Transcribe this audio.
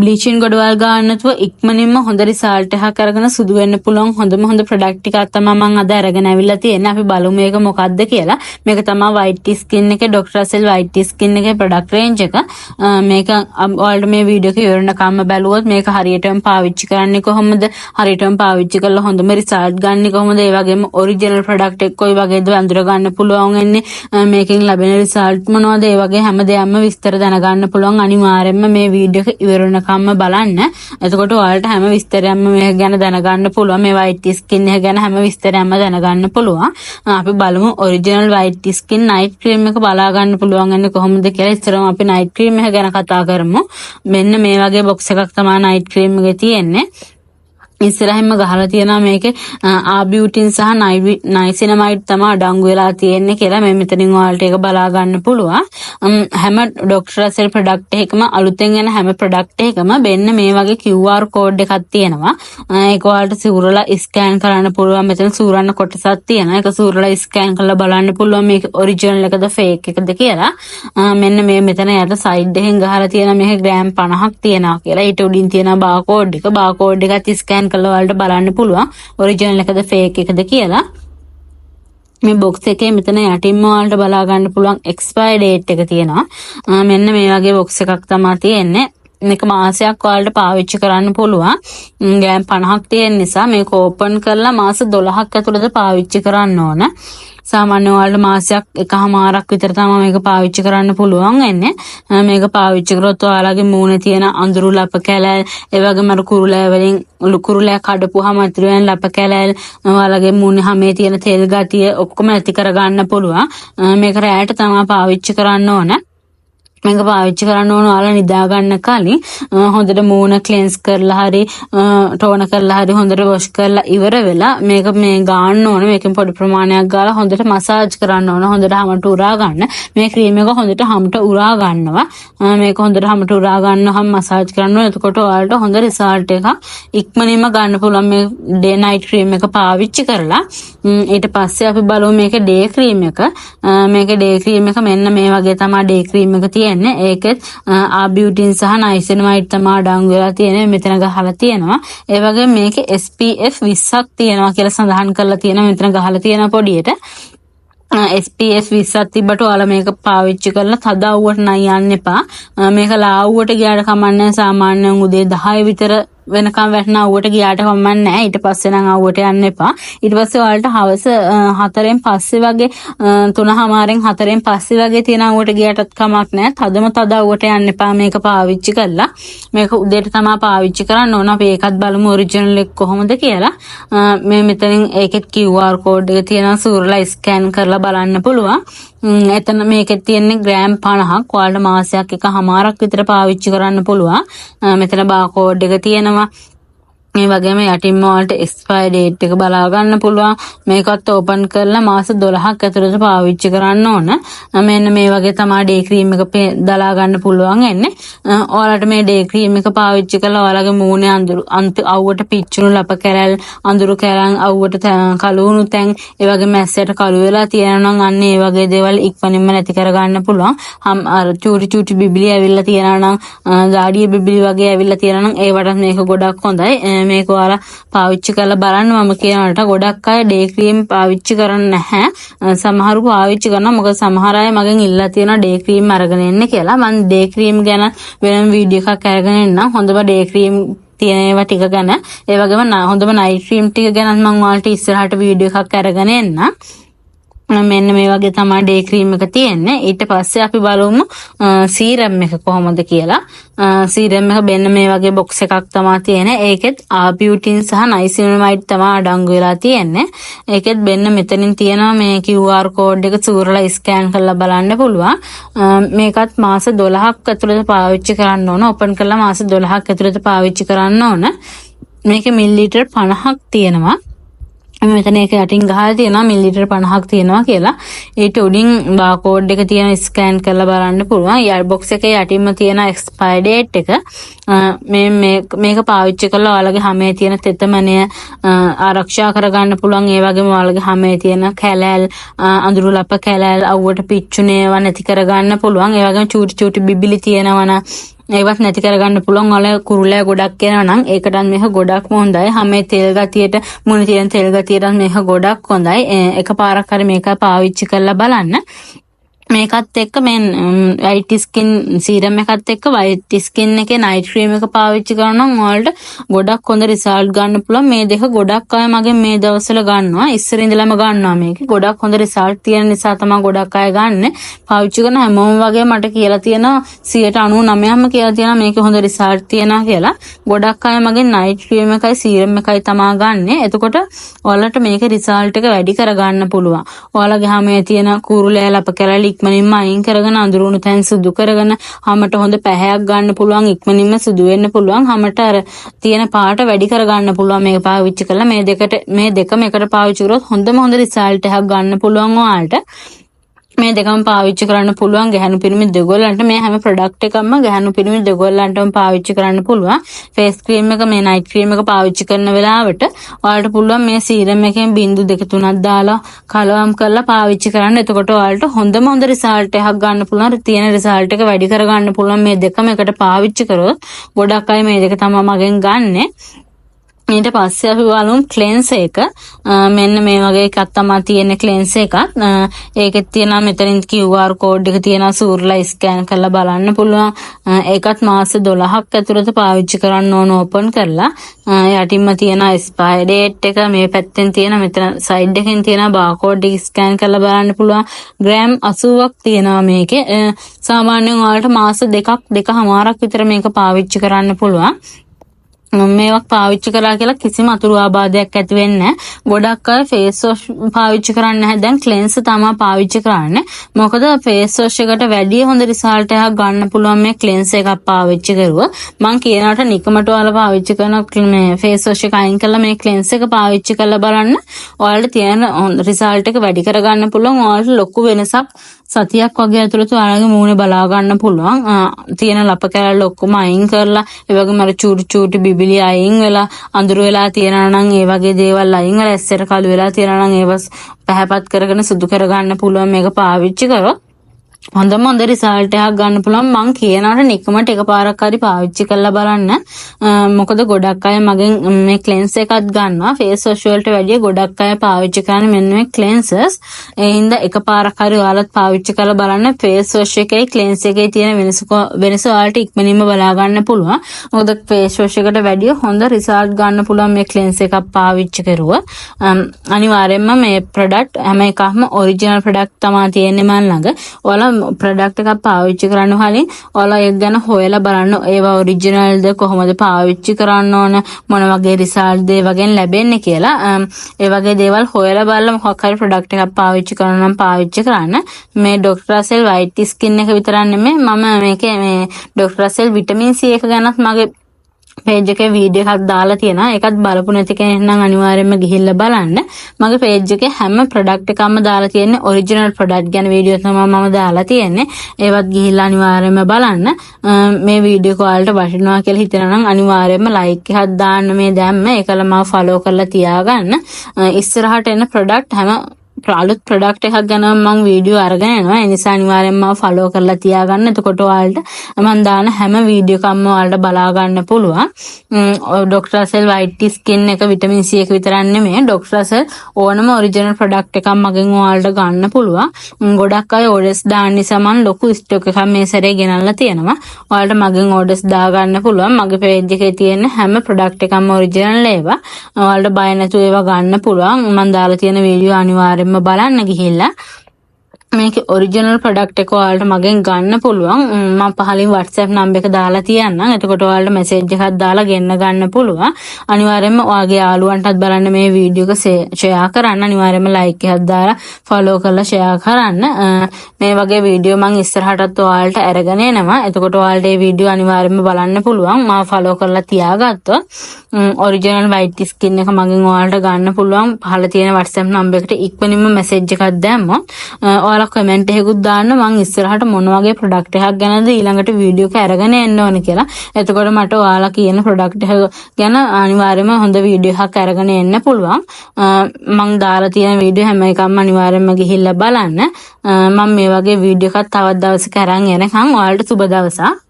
Bleaching ගොඩවල් ගන්න නැතුව ඉක්මනින්ම හොඳ රිසල්ට් එකක් අරගෙන සුදු වෙන්න පුළුවන් හොඳ ප්‍රොඩක්ට් එකක් තමයි මම අද අරගෙන අවිල්ලා තියෙන්නේ. අපි බලමු මේක මොකක්ද කියලා. මේක තමයි white skin එකේ Dr. Russell white skin එකේ product range එක. මේක ඔයාලට මේ වීඩියෝ එක ඉවරනකම්ම බැලුවොත් මේක හරියටම පාවිච්චි කරන්නේ කොහොමද? හරියටම පාවිච්චි කරලා හොඳම රිසල්ට් ගන්න කොහොමද? ඒ වගේම ඔරිජිනල් ප්‍රොඩක්ට් එක කොයි වගේද අඳුර ගන්න පුළුවන් වෙන්නේ? මේකෙන් ලැබෙන රිසල්ට් මොනවද? ඒ වගේ හැමදේම විස්තර දැනගන්න පුළුවන්. අනිවාර්යයෙන්ම මේ වීඩියෝ එක ඉවරන කම්ම බලන්න. එතකොට ඔයාලට හැම විස්තරයක්ම මේක ගැන දැනගන්න පුළුවන්. මේ white skin එක ගැන හැම විස්තරයක්ම දැනගන්න පුළුවන්. අපි බලමු original white skin night cream එක බලා ගන්න පුළුවන් වෙන්නේ කොහොමද කියලා. ඉස්සරම අපි night cream එක ගැන කතා කරමු. මෙන්න මේ වගේ box එකක් තමයි night cream එකේ තියෙන්නේ. ඉස්සරහින්ම ගහලා තියෙනවා මේකේ ආබියුටින් සහ නයිසිනමයිඩ් තමයි අඩංගු වෙලා තියෙන්නේ කියලා. මේ මෙතනින් ඔයාලට ඒක බලා ගන්න පුළුවන්. හැම Dr. Russell product එකකම අලුතෙන් එන හැම product එකකම මෙන්න මේ වගේ QR code එකක් තියෙනවා. ඒක ඔයාලට සූරලා ස්කෑන් කරන්න පුළුවන්. මෙතන සූරන්න කොටසක් තියෙනවා. ඒක සූරලා ස්කෑන් කරලා බලන්න පුළුවන් මේක ඔරිජිනල් එකද ෆේක් එකද කියලා. මෙන්න මේ මෙතන යට සයිඩ් එකෙන් ගහලා තියෙනවා මේක ග්‍රෑම් 50ක් තියෙනවා කියලා. ඊට උඩින් තියෙනවා බාකෝඩ් එක. බාකෝඩ් එකත් ස්කෑන් කළා වලට බලන්න පුළුවන් ඔරිජිනල් එකද ෆේක් එකද කියලා. මේ box එකේ මෙතන යටින්ම වලට බලා ගන්න පුළුවන් expire date එක තියෙනවා. මෙන්න මේ වගේ box එකක් තමයි තියෙන්නේ. මේක මාසයක් ඔයාලට පාවිච්චි කරන්න පුළුවන්. ග්‍රෑම් 50ක් තියෙන නිසා මේක ඕපන් කරලා මාස 12ක් ඇතුළත පාවිච්චි කරන්න ඕන. සාමාන්‍ය ඔයාලට මාසයක් එකමාරක් විතර තමයි මේක පාවිච්චි කරන්න පුළුවන් වෙන්නේ. මේක පාවිච්චි කරොත් ඔයාලගේ මූණේ තියෙන අඳුරු ලප කැලෑල්, ඒ වගේම අර කුරුලෑ වලින් කුරුලෑ කඩපුවාම ඉතුරු වෙන ලප කැලෑල්, ඔයාලගේ මූණේ හැමේ තියෙන තෙල් ගතිය ඔක්කොම නැති කරගන්න පුළුවන්. මේක රැයට තමයි පාවිච්චි කරන්න ඕන. මේක පාවිච්චි කරන්න ඕන ඔයාලා නිදා ගන්න කලින් හොඳට මූණ ක්ලෙන්ස් කරලා හරි ටෝන කරලා හරි හොඳට වොෂ් කරලා ඉවර වෙලා මේක මේ ගාන්න ඕන. මේකෙන් පොඩි ප්‍රමාණයක් ගාලා හොඳට මසාජ් කරන්න ඕන. හොඳට හැමට උරා ගන්න. මේ ක්‍රීම් එක හොඳට හැමට උරා ගන්නවා. මේක හොඳට හැමට උරා ගන්නවම මසාජ් කරනවා. එතකොට ඔයාලට හොඳ රිසල්ට් එකක් ඉක්මනින්ම ගන්න පුළුවන් මේ ඩේ නයිට් ක්‍රීම් එක පාවිච්චි කරලා. ඊට පස්සේ අපි බලමු මේක ඩේ ක්‍රීම් එක. මේක ඩේ ක්‍රීම් එක මෙන්න මේ වගේ තමයි ඩේ ක්‍රීම් එක තියෙන්නේ. ඒකෙත් ආබියුටින් සහ නයිසිනමයිඩ් තමයි අඩංගු වෙලා තියෙන්නේ. මෙතන ගහලා තියෙනවා. ඒ වගේම මේකේ SPF 20ක් තියෙනවා කියලා සඳහන් කරලා තියෙනවා. මෙතන ගහලා තියෙන පොඩියට SPF 20ක් තිබ්බට ඔයාලා මේක පාවිච්චි කරලා තද අවුවට නයි යන්න එපා. මේක ලාවුවට ගියාට කමන්නේ. සාමාන්‍යයෙන් උදේ 10 විතර වෙනකම් වැටෙන අවුවට ගියාට කමන්නේ නැහැ. ඊට පස්සේ නම් අවුවට යන්න එපා. ඊට පස්සේ ඔයාලට හවස 4න් පස්සේ වගේ 3:00මාරෙන් 4න් පස්සේ වගේ තියෙන අවුවට ගියාටත් කමක් නැහැ. තද අවුවට යන්න එපා මේක පාවිච්චි කරලා. මේක උදේට තමයි පාවිච්චි කරන්න ඕන. අපි ඒකත් බලමු ඔරිජිනල් එක කොහොමද කියලා. මේ මෙතනින් ඒකෙත් QR code එක තියෙනවා. සූරලා ස්කෑන් කරලා බලන්න පුළුවන්. එතන මේකේ තියෙන්නේ ග්‍රෑම් 50ක්. ඔයාලට මාසයක් එකමාරක් විතර පාවිච්චි කරන්න පුළුවන්. මෙතන බාකෝඩ් එක තියෙනවා. මේ වගේම යටින්ම ඔයාලට එක්ස්පයර් ඩේට් එක බලා ගන්න පුළුවන්. මේකත් ඕපන් කරලා මාස 12ක් ඇතුළත පාවිච්චි කරන්න ඕන. මෙන්න මේ වගේ තමයි ඩේ ක්‍රීම් එක දලා ගන්න පුළුවන් එන්නේ. ඔයාලට මේ ඩේ ක්‍රීම් එක පාවිච්චි කරලා ඔයාලගේ මූණේ අවුවට පිච්චුණු ලප කැරල්, අඳුරු කැරන්, අවුවට කළු තැන්, ඒ වගේ මැස්සට කළු වෙලා තියෙනවා නම් අන්න ඒ වගේ දේවල් ඉක්මනින්ම නැති කර ගන්න පුළුවන්. අර චූටි බිබිලි ඇවිල්ලා තියෙනවා නම්, දාඩිය බිබිලි වගේ ඇවිල්ලා තියෙනවා නම් ඒවටත් මේක ගොඩක් හොඳයි. මේක ඔයාලා පාවිච්චි කරලා බලන්න. මම කියනකට ගොඩක් අය ඩේ ක්‍රීම් පාවිච්චි කරන්නේ නැහැ. සමහරු පාවිච්චි කරනවා. මොකද සමහර අය මගෙන් ඉල්ලලා තියෙනවා ඩේ ක්‍රීම් අරගෙන එන්න කියලා. මම ඩේ ක්‍රීම් ගැන වෙනම වීඩියෝ එකක් අරගෙන එන්නම්. හොඳම ඩේ ක්‍රීම් තියෙන ඒවා ටික ගැන. ඒ වගේම හොඳම නයිට් ක්‍රීම් ටික ගැන මම ඔයාලට ඉස්සරහට වීඩියෝ එකක් අරගෙන එන්නම්. මෙන්න මේ වගේ තමයි ඩේ ක්‍රීම් එක තියෙන්නේ. ඊට පස්සේ අපි බලමු සීරම් එක කොහොමද කියලා. සීරම් එක මෙන්න මේ වගේ box එකක් තමයි තියෙන්නේ. ඒකෙත් ආබියුටින් සහ නයිසිනමයිඩ් තමයි අඩංගු වෙලා තියෙන්නේ. ඒකෙත් මෙන්න මෙතනින් තියෙනවා මේ QR code එක සූරලා ස්කෑන් කරලා බලන්න පුළුවන්. මේකත් මාස 12ක් ඇතුළත පාවිච්චි කරන්න ඕන. ඕපන් කරලා මාස 12ක් ඇතුළත පාවිච්චි කරන්න ඕන. මේකේ මිලිලීටර් 50ක් තියෙනවා. මෙතන ඒක යටින් ගහලා තියෙනවා මිලිලීටර් 50ක් තියෙනවා කියලා. ඊට උඩින් බාකෝඩ් එක තියෙන ස්කෑන් කරලා බලන්න පුළුවන්. ඊයර් බොක්ස් එකේ යටින්ම තියෙන එක්ස්පයර් ඩේට් එක. මේක පාවිච්චි කරලා ඔයාලගේ හැමේ තියෙන තෙතමනය ආරක්ෂා කරගන්න පුළුවන්. ඒ වගේම ඔයාලගේ හැමේ තියෙන කැලෑල්, අඳුරු ලප කැලෑල්, අවුවට පිච්චුනේවා නැති කරගන්න පුළුවන්. ඒ වගේම චූටි බිබිලි තියෙනවනම් ඒවත් නැති කරගන්න පුළුවන්. ඔයාලා කුරුලෑ ගොඩක් එනවා නම් ඒකටත් මේක ගොඩක්ම හොඳයි. හැමේ තෙල් ගතියට මුණ තියෙන තෙල් ගතියටත් මේක ගොඩක් හොඳයි. එකපාරක් හරි මේක පාවිච්චි කරලා බලන්න. මේකත් එක්ක මේ වයිට් ස්කින් සීරම් එකත් එක්ක වයිට් ස්කින් එකේ නයිට් ක්‍රීම් එක පාවිච්චි කරනවා නම් ඔයාලට ගොඩක් හොඳ රිසල්ට් ගන්න පුළුවන්. මේ දෙක ගොඩක් අය මගෙන් මේ දවස්වල ගන්නවා. ඉස්සර ඉඳලම ගන්නවා මේක. ගොඩක් හොඳ රිසල්ට් තියෙන නිසා තමයි ගොඩක් අය ගන්නෙ. පාවිච්චි කරන හැමෝම වගේ මට කියලා තියෙනවා 99%ම කියලා තියෙනවා මේකේ හොඳ රිසල්ට් තියෙනවා කියලා. ගොඩක් අය මගෙන් නයිට් ක්‍රීම් එකයි සීරම් එකයි තමයි ගන්නෙ. එතකොට ඔයාලට මේකේ රිසල්ට් එක වැඩි කරගන්න පුළුවන්. ඔයාලගේ හැමේ තියෙන කුරුලෑ ලප කැලලි ඉක්මනින්ම අයින් කරගෙන අඳුරුණු තැන් සුදු කරගෙන හැමට හොඳ පැහැයක් ගන්න පුළුවන්. ඉක්මනින්ම සුදු වෙන්න පුළුවන්. හැමට අර තියෙන පාට වැඩි කරගන්න පුළුවන් මේක පාවිච්චි කරලා. මේ දෙකම එකට පාවිච්චි කරොත් හොඳම හොඳ රිසල්ට් එකක් ගන්න පුළුවන් ඔයාලට. මේ දෙකම පාවිච්චි කරන්න පුළුවන් ගැහණු පිරිමි දෙගොල්ලන්ට. මේ හැම ප්‍රොඩක්ට් එකක්ම ගැහණු පිරිමි දෙගොල්ලන්ටම පාවිච්චි කරන්න පුළුවන්. ෆේස් ක්‍රීම් එක මේ නයිට් ක්‍රීම් එක පාවිච්චි කරන වෙලාවට ඔයාලට පුළුවන් මේ සීරම් එකෙන් බිංදු 2-3ක් දාලා කලවම් කරලා පාවිච්චි කරන්න. එතකොට ඔයාලට හොඳම හොඳ රිසල්ට් එකක් ගන්න පුළුවන්. තියෙන රිසල්ට් එක වැඩි කරගන්න පුළුවන් මේ දෙකම එකට පාවිච්චි කරොත්. ගොඩක් අය මේ දෙක තමයි මගෙන් ගන්නෙ. ඊට පස්සේ අපි බලමු ක්ලෙන්ස් එක. මෙන්න මේ වගේ එකක් තමයි තියෙන ක්ලෙන්ස් එකක්. ඒකෙත් තියෙනවා මෙතනින් QR කෝඩ් එක තියෙනවා. සූර්ලා ස්කෑන් කරලා බලන්න පුළුවන්. ඒකත් මාස 12ක් ඇතුළත පාවිච්චි කරන්න ඕන ඕපන් කරලා. යටින්ම තියෙන එක්ස්පයර් ඩේට් එක මේ පැත්තෙන් තියෙන මෙතන සයිඩ් එකෙන් තියෙන බාර් එක ස්කෑන් කරලා බලන්න පුළුවන්. ග්‍රෑම් 80ක් තියෙනවා මේකේ. සාමාන්‍යයෙන් ඔයාලට මාස 2.5ක් විතර මේක පාවිච්චි කරන්න පුළුවන්. මේවක් පාවිච්චි කරා කියලා කිසිම අතුරු ආබාධයක් ඇති වෙන්නේ නැහැ. ගොඩක් අය ෆේස් වොෂ් පාවිච්චි කරන්නේ නැහැ. දැන් ක්ලෙන්ස් තමයි පාවිච්චි කරන්නේ. මොකද ෆේස් වොෂ් එකට වැඩිය හොඳ රිසල්ට් එකක් ගන්න පුළුවන් මේ ක්ලෙන්ස් එකක් පාවිච්චි කරුවා. මම කියනකට නිකමට ඔයාලා පාවිච්චි කරන මේ ෆේස් වොෂ් එක අයින් කරලා මේ ක්ලෙන්ස් එක පාවිච්චි කරලා බලන්න. ඔයාලට තියෙන රිසල්ට් එක වැඩි කරගන්න පුළුවන්. ඔයාලට ලොකු වෙනසක් සතියක් වගේ ඇතුළත ඔයාලගේ මූණේ බලා ගන්න පුළුවන්. තියෙන ලප කැලල් ඔක්කොම අයින් කරලා ඒ වගේම අර චූටි බිබිලි අයින් වෙලා අඳුර වෙලා තියෙනවා නම් ඒ වගේ දේවල් අයින් වෙලා ඇස්සට කළු වෙලා තියෙනවා නම් ඒව පැහැපත් කරගෙන සුදු කරගන්න පුළුවන් මේක පාවිච්චි කරොත්. හොඳම හොඳ රිසල්ට් එකක් ගන්න පුළුවන්. මං කියනවාට නිකමට එකපාරක් හරි පාවිච්චි කරලා බලන්න. මොකද ගොඩක් අය මගෙන් මේ ක්ලෙන්ස් එකක් ගන්නවා. ෆේස් වොෂ් වලට වැඩිය ගොඩක් අය පාවිච්චි කරන්නේ මෙන්න මේ ක්ලෙන්සර්ස්. ඒ හින්දා එකපාරක් හරි ඔයාලත් පාවිච්චි කරලා බලන්න. ෆේස් වොෂ් එකේ ක්ලෙන්ස් එකේ තියෙන වෙනස ඔයාලට ඉක්මනින්ම බලා ගන්න පුළුවන්. මොකද ෆේස් වොෂ් එකට වැඩිය හොඳ රිසල්ට් ගන්න පුළුවන් මේ ක්ලෙන්ස් එකක් පාවිච්චි කරුවා. අනිවාර්යයෙන්ම මේ ප්‍රොඩක්ට් හැම එකක්ම ඔරිජිනල් ප්‍රොඩක්ට් තමයි තියෙන්නේ මන් ළඟ. ඔයාලා ප්‍රොඩක්ට් එකක් පාවිච්චි කරන්න කලින් ඔයාලා ඒක ගැන හොයලා බලන්න. ඒවා ඔරිජිනල්ද කොහොමද පාවිච්චි කරන්න ඕන මොන වගේ රිසල්ට්ද ඒ වගේ ලැබෙන්නේ කියලා. ඒ වගේ දේවල් හොයලා බලලා මොකක් හරි ප්‍රොඩක්ට් එකක් පාවිච්චි කරනවා නම් පාවිච්චි කරන්න. මේ ડોක්ටර් රසෙල් වයිට් ස්කින් එක විතරක් නෙමෙයි මම මේකේ මේ ડોක්ටර් රසෙල් විටමින් C එක ගැනත් මගේ පේජ් එකේ වීඩියෝ එකක් දාලා තියෙනවා. ඒකත් බලපු නැති කෙනෙක් නම් අනිවාර්යයෙන්ම ගිහිල්ලා බලන්න. මගේ පේජ් එකේ හැම ප්‍රොඩක්ට් එකක්ම දාලා තියෙන්නේ ඔරිජිනල් ප්‍රොඩක්ට් ගැන වීඩියෝ තමයි මම දාලා තියෙන්නේ. ඒවත් ගිහිල්ලා අනිවාර්යයෙන්ම බලන්න. මේ වීඩියෝ එක ඔයාලට වටිනවා කියලා හිතනවා නම් අනිවාර්යයෙන්ම ලයික් එකක් දාන්න මේ දැම්ම. ඒකල මම ෆලෝ කරලා තියාගන්න. ඉස්සරහට එන ප්‍රොඩක්ට් හැම අලුත් ප්‍රොඩක්ට් එකක් ගැන මම වීඩියෝ අරගෙන යනවා. ඒ නිසා අනිවාර්යෙන්ම ෆලෝ කරලා තියාගන්න. එතකොට ඔයාලට මම දාන හැම වීඩියෝ එකක්ම ඔයාලට බලා ගන්න පුළුවන්. ડોක්ටර් රසෙල් වයිට් ස්කින් එක විටමින් C එක විතරක් නෙමෙයි. ડોක්ටර් රසෙල් ඕනම ඔරිජිනල් ප්‍රොඩක්ට් එකක් මගෙන් ඔයාලට ගන්න පුළුවන්. ගොඩක් අය ඕඩර්ස් දාන්න නිසා මම ලොකු ස්ටොක් එකක් මේ සැරේ ගෙනල්ලා තියෙනවා. ඔයාලට මගෙන් ඕඩර්ස් දා ගන්න පුළුවන්. මගේ පේජ් එකේ තියෙන හැම ප්‍රොඩක්ට් එකක්ම ඔරිජිනල් ඒවා. ඔයාලට බය නැතුව ඒවා ගන්න පුළුවන්. මම දාලා තියෙන වීඩියෝ අනිවාර්යෙන්ම බලන්න ගිහිල්ලා මේකේ ඔරිජිනල් ප්‍රොඩක්ට් එක ඔයාලට මගෙන් ගන්න පුළුවන්. මම පහලින් WhatsApp නම්බර් එක දාලා තියන්නම්. එතකොට ඔයාලට මැසේජ් එකක් දාලා ගෙන්න ගන්න පුළුවන්. අනිවාර්යයෙන්ම ඔයාගේ යාළුවන්ටත් බලන්න මේ වීඩියෝ එක ෂෙයා කරන්න. අනිවාර්යයෙන්ම ලයික් එකක් දාලා ෆලෝ කරලා ෂෙයා කරන්න. මේ වගේ වීඩියෝ මම ඉස්සරහටත් ඔයාලට අරගෙන එනවා. එතකොට ඔයාලට මේ වීඩියෝ අනිවාර්යයෙන්ම බලන්න පුළුවන්. මම ෆලෝ කරලා තියාගත්තොත් ඔරිජිනල් වයිට් ස්කින් එක මගෙන් ඔයාලට ගන්න පුළුවන්. පහළ තියෙන WhatsApp නම්බර් එකට ඉක්මනින්ම මැසේජ් එකක් දැම්මොත් ඔයාලා කමෙන්ට් එකකුත් දාන්න මම ඉස්සරහට මොන වගේ ප්‍රොඩක්ට් එකක් ගැනද ඊළඟට වීඩියෝ එක අරගෙන එන්න ඕන කියලා. එතකොට මට ඔයාලා කියන ප්‍රොඩක්ට් එක ගැන අනිවාර්යයෙන්ම හොඳ වීඩියෝ එකක් අරගෙන එන්න පුළුවන්. මම දාලා තියෙන වීඩියෝ හැම එකක්ම අනිවාර්යයෙන්ම ගිහිල්ලා බලන්න. මම මේ වගේ වීඩියෝ එකක් තවත් දවසක අරන් එනකම් ඔයාලට සුබ දවසක්.